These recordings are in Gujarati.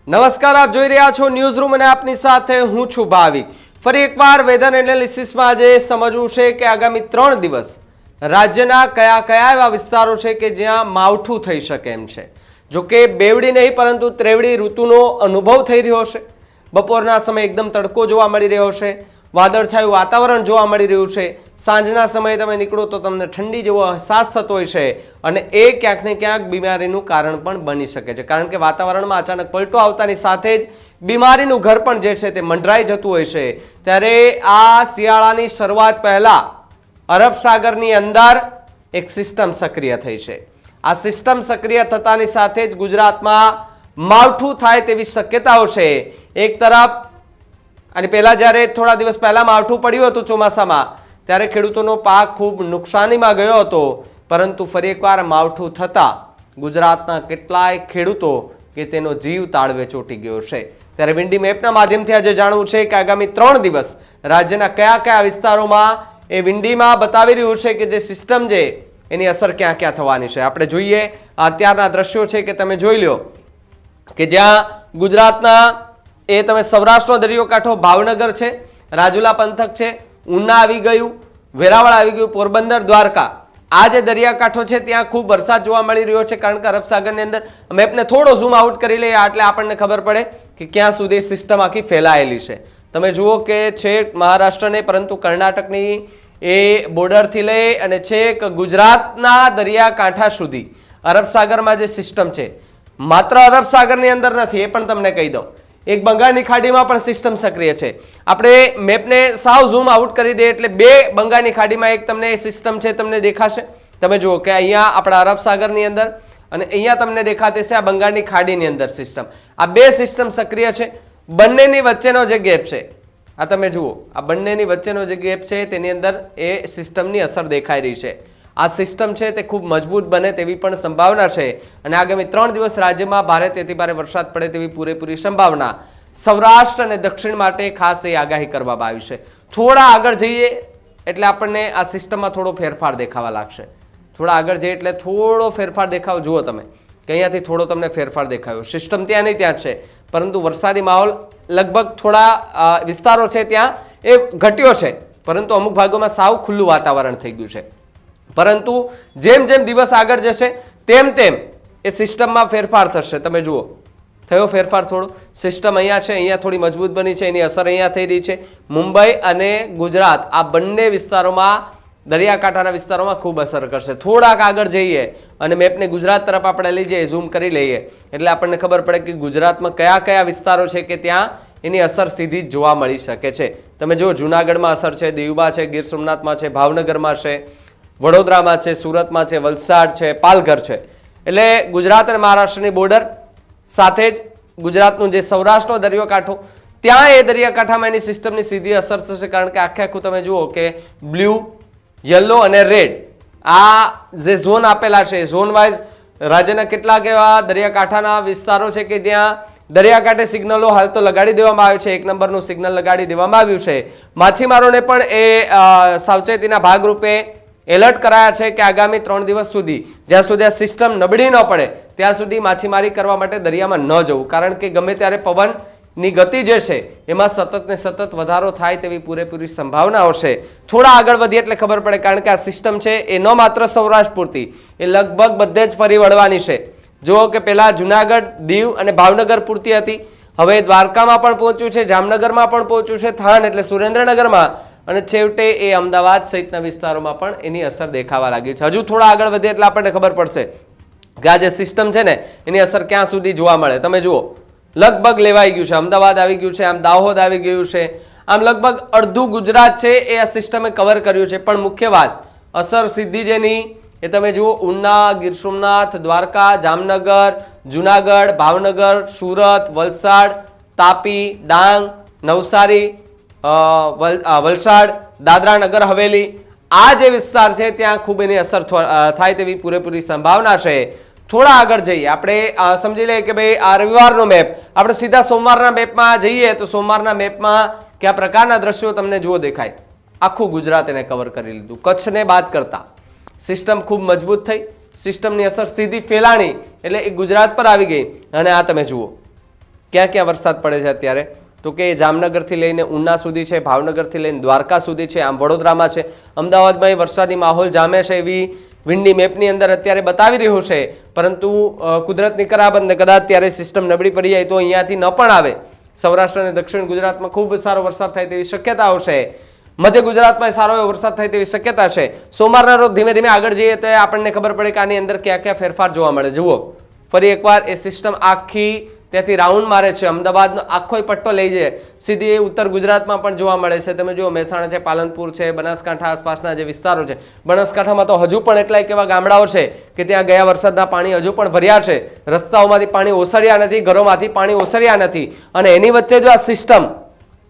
નમસ્કાર, આપ જોઈ રહ્યા છો ન્યૂઝ રૂમ અને આપની સાથે હું છું ભાવિક। ફરી એકવાર વેધર એનાલિસિસમાં આજે સમજવું છે કે આગામી 3 દિવસ રાજ્યના કયા કયા એવા વિસ્તારો છે કે જ્યાં માવઠું થઈ શકે એમ છે। જો કે બેવડી નહીં પરંતુ ત્રેવડી ઋતુનો અનુભવ થઈ રહ્યો છે। બપોરના સમયે એકદમ તડકો જોવા મળી રહ્યો છે, વાદળછાયું વાતાવરણ જોવા મળી રહ્યું છે। સાંજના સમયે તમે નીકળો તો તમને ઠંડી જેવો અહેસાસ થતો હોય છે અને એ ક્યાંક ને ક્યાંક બીમારીનું કારણ પણ બની શકે છે, કારણ કે વાતાવરણમાં અચાનક પલટો આવતાની સાથે જ બીમારીનું ઘર પણ જે છે તે મંડરાઈ જતું હોય છે। ત્યારે આ શિયાળાની શરૂઆત પહેલા અરબ સાગરની અંદર એક સિસ્ટમ સક્રિય થઈ છે। આ સિસ્ટમ સક્રિય થતાની સાથે જ ગુજરાતમાં માવઠું થાય તેવી શક્યતાઓ છે। એક તરફ અને પહેલા જ્યારે થોડા દિવસ પહેલા માવઠું પડ્યું હતું ચોમાસામાં ત્યારે ખેડૂતોનો પાક ખૂબ નુકસાનીમાં ગયો હતો, પરંતુ ફરી એકવાર માવઠું થતા ગુજરાતના કેટલાય ખેડૂતો કે તેનો જીવ તાળવે ચોંટી ગયો છે। ત્યારે વિન્ડી મેપના માધ્યમથી આજે જાણવું છે કે આગામી 3 દિવસ રાજ્યના કયા કયા વિસ્તારોમાં એ વિન્ડીમાં બતાવી રહ્યું છે કે જે સિસ્ટમ છે એની અસર ક્યાં ક્યાં થવાની છે। આપણે જોઈએ અત્યારના દ્રશ્યો છે કે તમે જોઈ લો કે જ્યાં ગુજરાતના એ તમે સૌરાષ્ટ્રનો દરિયોકાંઠો ભાવનગર છે, રાજુલા પંથક છે, ઉના આવી ગયું, વેરાવળ આવી ગયું, પોરબંદર, દ્વારકા, આ જે દરિયાકાંઠો છે ત્યાં ખૂબ વરસાદ જોવા મળી રહ્યો છે, કારણ કે અરબ સાગરની અંદર મેપને થોડો ઝૂમ આઉટ કરી લઈએ એટલે આપણને ખબર પડે કે ક્યાં સુધી સિસ્ટમ આખી ફેલાયેલી છે। તમે જુઓ કે છેક મહારાષ્ટ્રને પરંતુ કર્ણાટકની એ બોર્ડરથી લઈ અને છેક ગુજરાતના દરિયાકાંઠા સુધી અરબ સાગરમાં જે સિસ્ટમ છે, માત્ર અરબ સાગરની અંદર નથી એ પણ તમને કહી દઉં, એક બંગાળની ખાડીમાં પણ સિસ્ટમ સક્રિય છે। આપણે મેપને સાવ ઝૂમ આઉટ કરી દઈએ એટલે બે બંગાળની ખાડીમાં એક તમને સિસ્ટમ છે તમને દેખાશે। તમે જુઓ કે અહીંયા આપણા અરબ સાગરની અંદર અને અહીંયા તમને દેખાતી છે આ બંગાળની ખાડીની અંદર સિસ્ટમ। આ બે સિસ્ટમ સક્રિય છે, બંનેની વચ્ચેનો જે ગેપ છે આ તમે જુઓ, આ બંનેની વચ્ચેનો જે ગેપ છે તેની અંદર એ સિસ્ટમની અસર દેખાઈ રહી છે। આ સિસ્ટમ છે તે ખૂબ મજબૂત બને તેવી પણ સંભાવના છે અને આગામી 3 દિવસ રાજ્યમાં ભારેથી અતિ ભારે વરસાદ પડે તેવી પૂરેપૂરી સંભાવના સૌરાષ્ટ્ર અને દક્ષિણ માટે ખાસ એ આગાહી કરવામાં આવી છે। થોડા આગળ જઈએ એટલે આપણને આ સિસ્ટમમાં થોડો ફેરફાર દેખાવા લાગશે। થોડા આગળ જઈએ એટલે થોડો ફેરફાર દેખાવ જુઓ તમે કે અહીંયાથી થોડો તમને ફેરફાર દેખાયો, સિસ્ટમ ત્યાં નહીં ત્યાં છે, પરંતુ વરસાદી માહોલ લગભગ થોડા વિસ્તારો છે ત્યાં એ ઘટ્યો છે, પરંતુ અમુક ભાગોમાં સાવ ખુલ્લું વાતાવરણ થઈ ગયું છે। પરંતુ જેમ જેમ દિવસ આગળ જશે તેમ તેમ એ સિસ્ટમમાં ફેરફાર થશે। તમે જુઓ થયો ફેરફાર થોડો, સિસ્ટમ અહીંયા છે, અહીંયા થોડી મજબૂત બની છે, એની અસર અહીંયા થઈ રહી છે। મુંબઈ અને ગુજરાત આ બંને વિસ્તારોમાં દરિયાકાંઠાના વિસ્તારોમાં ખૂબ અસર કરશે। થોડાક આગળ જઈએ અને મેપને ગુજરાત તરફ આપણે લઈ જઈએ, ઝૂમ કરી લઈએ એટલે આપણને ખબર પડે કે ગુજરાતમાં કયા કયા વિસ્તારો છે કે ત્યાં એની અસર સીધી જ જોવા મળી શકે છે। તમે જુઓ જૂનાગઢમાં અસર છે, દીવમાં છે, ગીર સોમનાથમાં છે, ભાવનગરમાં છે, વડોદરામાં છે, સુરતમાં છે, વલસાડ છે, પાલઘર છે। એટલે ગુજરાત અને મહારાષ્ટ્રની બોર્ડર સાથે જ ગુજરાતનું જે સૌરાષ્ટ્રનો દરિયાકાંઠો ત્યાં એ દરિયાકાંઠામાં એની સિસ્ટમની સીધી અસર થશે, કારણ કે આખે આખું તમે જુઓ કે બ્લુ, યલો અને રેડ આ જે ઝોન આપેલા છે, ઝોન વાઇઝ રાજ્યના કેટલાક એવા દરિયાકાંઠાના વિસ્તારો છે કે જ્યાં દરિયાકાંઠે સિગ્નલો હાલ તો લગાડી દેવામાં આવે છે, 1 નંબરનું સિગ્નલ લગાડી દેવામાં આવ્યું છે। માછીમારોને પણ એ સાવચેતીના ભાગરૂપે એલર્ટ કરાયા છે કે આગામી 3 દિવસ સુધી જ્યાં સુધી આ સિસ્ટમ નબળી ન પડે ત્યાં સુધી માછીમારી કરવા માટે દરિયામાં ન જવું, કારણ કે ગમે ત્યારે પવનની ગતિ જે છે એમાં સતત ને સતત વધારો થાય તેવી પૂરેપૂરી સંભાવનાઓ છે। થોડા આગળ વધીએ એટલે ખબર પડે, કારણ કે આ સિસ્ટમ છે એ ન માત્ર સૌરાષ્ટ્ર પૂરતી, એ લગભગ બધે જ ફરી વળવાની છે। જુઓ કે પહેલા જુનાગઢ, દીવ અને ભાવનગર પૂરતી હતી, હવે દ્વારકામાં પણ પહોંચ્યું છે, જામનગરમાં પણ પહોંચ્યું છે, થાન એટલે સુરેન્દ્રનગરમાં અને છેવટે એ અમદાવાદ સહિતના વિસ્તારોમાં પણ એની અસર દેખાવા લાગી છે। હજુ થોડા આગળ વધે એટલે આપણને ખબર પડશે કે આ જે સિસ્ટમ છે ને એની અસર ક્યાં સુધી જોવા મળે। તમે જુઓ લગભગ લેવાઈ ગયું છે, અમદાવાદ આવી ગયું છે, આમ દાહોદ આવી ગયું છે, આમ લગભગ અડધું ગુજરાત છે એ આ સિસ્ટમે કવર કર્યું છે। પણ મુખ્ય વાત અસર સીધી જેની એ તમે જુઓ ઉના, ગીર સોમનાથ, દ્વારકા, જામનગર, જુનાગઢ, ભાવનગર, સુરત, વલસાડ, તાપી, ડાંગ, નવસારી, વલસાડ, દાદરા નગર હવેલી આ જે વિસ્તાર છે ત્યાં ખૂબ એની અસર થાય તેવી પૂરેપૂરી સંભાવના છે। થોડા આગળ જઈએ આપણે સમજી લઈએ કે ભાઈ આ રવિવારનો મેપ, આપણે સીધા સોમવારના મેપમાં જઈએ તો સોમવારના મેપમાં કયા પ્રકારના દ્રશ્યો તમને જુઓ દેખાય। આખું ગુજરાત એને કવર કરી લીધું, કચ્છને બાદ કરતા સિસ્ટમ ખૂબ મજબૂત થઈ, સિસ્ટમની અસર સીધી ફેલાણી એટલે એ ગુજરાત પર આવી ગઈ અને આ તમે જુઓ ક્યાં ક્યાં વરસાદ પડે છે અત્યારે? તો કે જામનગરથી લઈને ઉના સુધી છે, ભાવનગરથી લઈને દ્વારકા સુધી છે, આમ વડોદરામાં છે, અમદાવાદમાં એ વરસાદી માહોલ જામે છે એવી વિન્ડી મેપની અંદર અત્યારે બતાવી રહ્યું છે. પરંતુ કુદરતની કરાબંધ કદાચ ત્યારે સિસ્ટમ નબળી પડી જાય તો અહીંયાથી ન પણ આવે. સૌરાષ્ટ્ર અને દક્ષિણ ગુજરાતમાં ખૂબ સારો વરસાદ થાય તેવી શક્યતાઓ છે. મધ્ય ગુજરાતમાં સારો એવો વરસાદ થાય તેવી શક્યતા છે. સોમવારના રોજ ધીમે ધીમે આગળ જઈએ તો આપણને ખબર પડે કે આની અંદર ક્યાં ક્યાં ફેરફાર જોવા મળે. જુઓ, ફરી એકવાર એ સિસ્ટમ આખી ત્યાંથી રાઉન્ડ મારે છે, અમદાવાદનો આખો પટ્ટો લઈ જાય, સીધી એ ઉત્તર ગુજરાતમાં પણ જોવા મળે છે. તમે જુઓ, મહેસાણા છે, પાલનપુર છે, બનાસકાંઠા આસપાસના જે વિસ્તારો છે, બનાસકાંઠામાં તો હજુ પણ એટલાય એવા ગામડાઓ છે કે ત્યાં ગયા વરસાદના પાણી હજુ પણ ભર્યા છે, રસ્તાઓમાંથી પાણી ઓસર્યા નથી, ઘરોમાંથી પાણી ઓસર્યા નથી. અને એની વચ્ચે જો આ સિસ્ટમ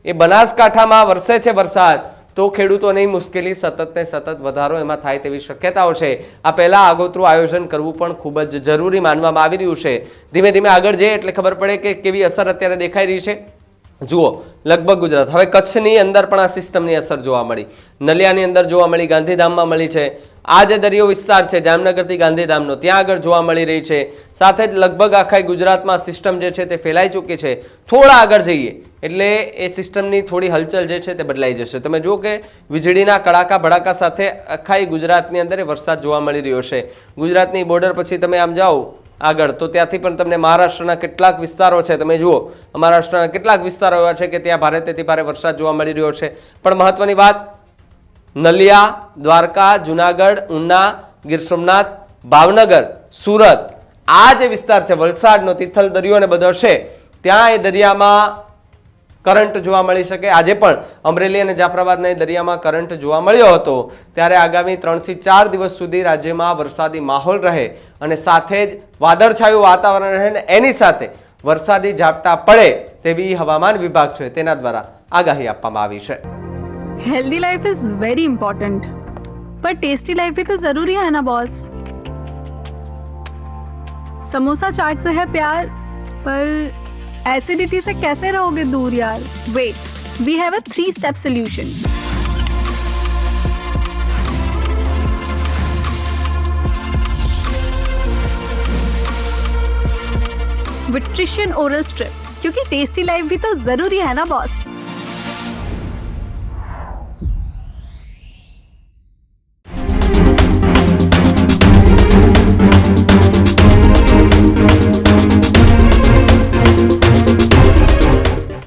એ બનાસકાંઠામાં વરસે છે વરસાદ, તો ખેડૂતોની મુશ્કેલી સતત ને સતત વધારો એમાં થાય તેવી શક્યતાઓ છે. આ પહેલા આગોતરું આયોજન કરવું પણ ખૂબ જ જરૂરી માનવામાં આવી રહ્યું છે. ધીમે ધીમે આગળ જઈએ એટલે ખબર પડે કે કેવી અસર અત્યારે દેખાઈ રહી છે. જુઓ, લગભગ ગુજરાત, હવે કચ્છની અંદર પણ આ સિસ્ટમની અસર જોવા મળી, નલિયાની અંદર જોવા મળી, ગાંધીધામમાં મળી છે. આ જે દરિયો વિસ્તાર છે જામનગરથી ગાંધીધામનો, ત્યાં આગળ જોવા મળી રહી છે. સાથે જ લગભગ આખા ગુજરાતમાં સિસ્ટમ જે છે તે ફેલાઈ ચૂકી છે. થોડા આગળ જઈએ એટલે એ સિસ્ટમની થોડી હલચલ જે છે તે બદલાઈ જશે. તમે જુઓ કે વીજળીના કડાકા ભડાકા સાથે આખા ગુજરાતની અંદર વરસાદ જોવા મળી રહ્યો છે. ગુજરાતની બોર્ડર પછી તમે આમ જાઓ આગળ તો ત્યાંથી પણ તમને મહારાષ્ટ્રના કેટલાક વિસ્તારો છે, તમે જુઓ મહારાષ્ટ્રના કેટલાક વિસ્તારો એવા છે કે ત્યાં ભારેથી ભારે વરસાદ જોવા મળી રહ્યો છે. પણ મહત્વની વાત, નલિયા, દ્વારકા, જુનાગઢ, ઉના, ગીર સોમનાથ, ભાવનગર, સુરત, આ જે વિસ્તાર છે વલસાડનો તિથલ દરિયો ને બધો છે, ત્યાં એ દરિયામાં કરંટ જોવા મળી શકે. આજે પણ અમરેલી અને જાફરાબાદના દરિયામાં કરંટ જોવા મળ્યો હતો. ત્યારે આગામી 3 થી 4 દિવસ સુધી રાજ્યમાં વરસાદી માહોલ રહે અને સાથે જ વાદળછાયું વાતાવરણ રહે ને એની સાથે વરસાદી ઝાપટા પડે તેવી હવામાન વિભાગ છે તેના દ્વારા આગાહી આપવામાં આવી છે. Healthy life is very important, पर टेस्टी लाइफ भी तो जरूरी है ना बॉस. समोसा चाट से है प्यार, पर एसिडिटी से कैसे रहोगे दूर यार. Wait, we have a 3-step solution. विट्रिशियन ओरल स्ट्रिप, क्योंकि टेस्टी लाइफ भी तो जरूरी है ना बॉस.